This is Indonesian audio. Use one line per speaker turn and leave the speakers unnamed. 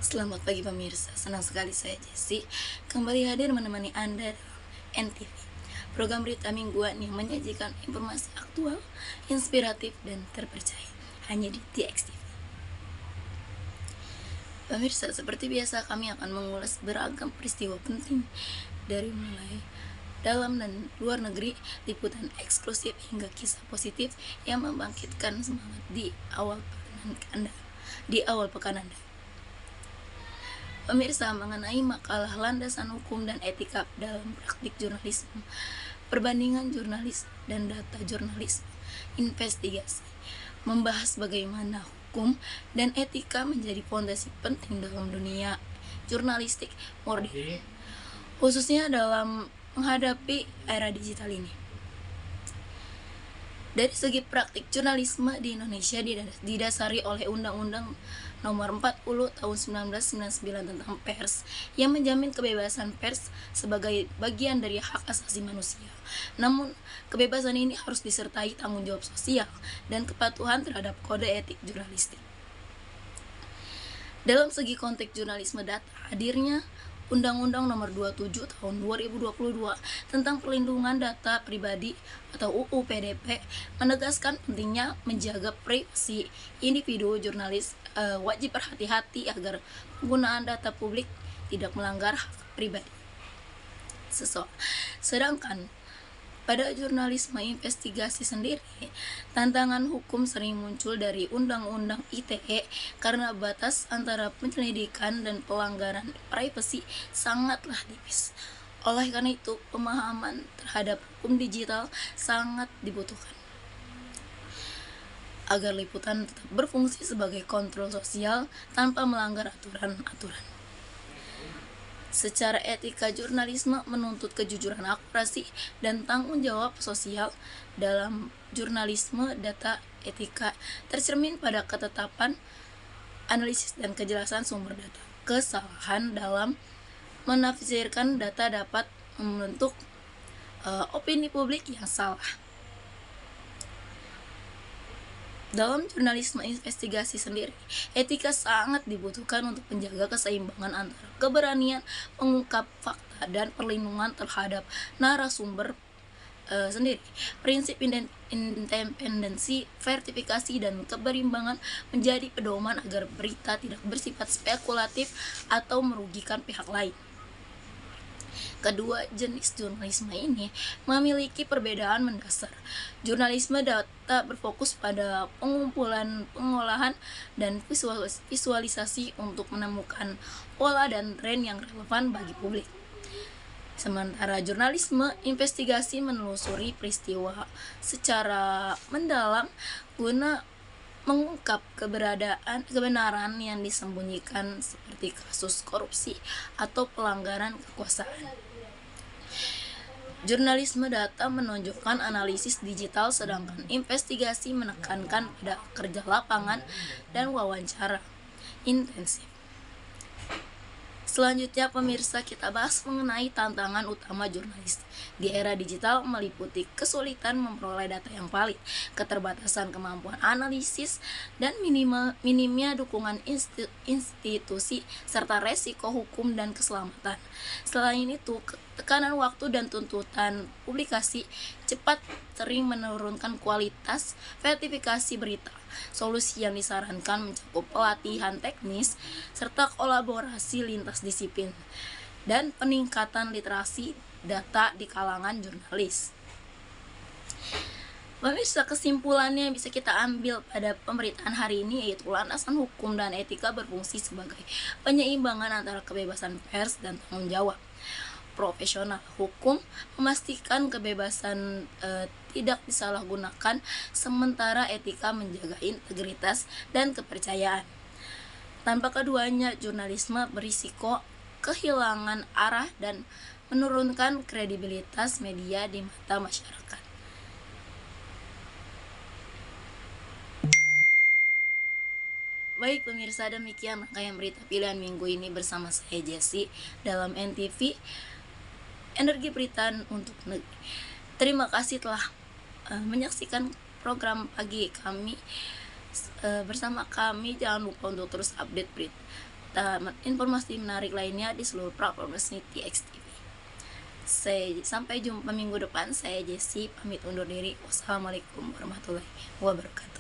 Selamat pagi pemirsa, senang sekali saya Jessi kembali hadir menemani Anda dalam NTV, program berita mingguan yang menyajikan informasi aktual, inspiratif, dan terpercaya hanya di TXTV. Pemirsa, seperti biasa kami akan mengulas beragam peristiwa penting dari mulai dalam dan luar negeri, liputan eksklusif hingga kisah positif yang membangkitkan semangat di awal pekan Anda. Pemirsa, mengenai makalah landasan hukum dan etika dalam praktik jurnalisme, perbandingan jurnalis dan data jurnalis, investigasi, membahas bagaimana hukum dan etika menjadi fondasi penting dalam dunia jurnalistik modern, khususnya dalam menghadapi era digital ini. Dari segi praktik jurnalisme di Indonesia didasari oleh Undang-Undang Nomor 40 Tahun 1999 tentang pers yang menjamin kebebasan pers sebagai bagian dari hak asasi manusia. Namun, kebebasan ini harus disertai tanggung jawab sosial dan kepatuhan terhadap kode etik jurnalistik. Dalam segi konteks jurnalisme data, hadirnya Undang-Undang Nomor 27 Tahun 2022 tentang Perlindungan Data Pribadi atau UU PDP menegaskan pentingnya menjaga privasi individu. Jurnalis wajib berhati-hati agar penggunaan data publik tidak melanggar hak pribadi seseorang. Sedangkan pada jurnalisme investigasi sendiri, tantangan hukum sering muncul dari Undang-Undang ITE karena batas antara penyelidikan dan pelanggaran privasi sangatlah tipis. Oleh karena itu, pemahaman terhadap hukum digital sangat dibutuhkan agar liputan tetap berfungsi sebagai kontrol sosial tanpa melanggar aturan-aturan. Secara etika, jurnalisme menuntut kejujuran, akurasi, dan tanggung jawab sosial. Dalam jurnalisme, data etika tercermin pada ketetapan, analisis, dan kejelasan sumber data. Kesalahan dalam menafsirkan data dapat membentuk opini publik yang salah. Dalam jurnalisme investigasi sendiri, etika sangat dibutuhkan untuk menjaga keseimbangan antara keberanian mengungkap fakta dan perlindungan terhadap narasumber sendiri. Prinsip independensi, verifikasi, dan keberimbangan menjadi pedoman agar berita tidak bersifat spekulatif atau merugikan pihak lain. Kedua jenis jurnalisme ini memiliki perbedaan mendasar. Jurnalisme data berfokus pada pengumpulan, pengolahan, dan visualisasi untuk menemukan pola dan tren yang relevan bagi publik. Sementara jurnalisme investigasi menelusuri peristiwa secara mendalam guna mengungkap kebenaran yang disembunyikan seperti kasus korupsi atau pelanggaran kekuasaan. Jurnalisme data menunjukkan analisis digital, sedangkan investigasi menekankan pada kerja lapangan dan wawancara intensif. Selanjutnya pemirsa, kita bahas mengenai tantangan utama jurnalis di era digital, meliputi kesulitan memperoleh data yang valid, keterbatasan kemampuan analisis, dan minimnya dukungan institusi, serta resiko hukum dan keselamatan. Selain itu, tekanan waktu dan tuntutan publikasi cepat sering menurunkan kualitas verifikasi berita. Solusi yang disarankan mencakup pelatihan teknis serta kolaborasi lintas disiplin dan peningkatan literasi data di kalangan jurnalis. Pemirsa, kesimpulannya bisa kita ambil pada pemberitaan hari ini yaitu landasan hukum dan etika berfungsi sebagai penyeimbangan antara kebebasan pers dan tanggung jawab profesional. Hukum memastikan kebebasan tidak disalahgunakan, sementara etika menjaga integritas dan kepercayaan. Tanpa keduanya, jurnalisme berisiko kehilangan arah dan menurunkan kredibilitas media di mata masyarakat. Baik pemirsa, demikian rangkaian berita pilihan minggu ini bersama saya Jessi dalam NTV, Energi Berita untuk Negeri. Terima kasih telah menyaksikan program pagi kami bersama kami. Jangan lupa untuk terus update berita dan informasi menarik lainnya di seluruh platform resmi TXTV. Sampai jumpa minggu depan. Saya Jessie pamit undur diri. Wassalamualaikum warahmatullahi wabarakatuh.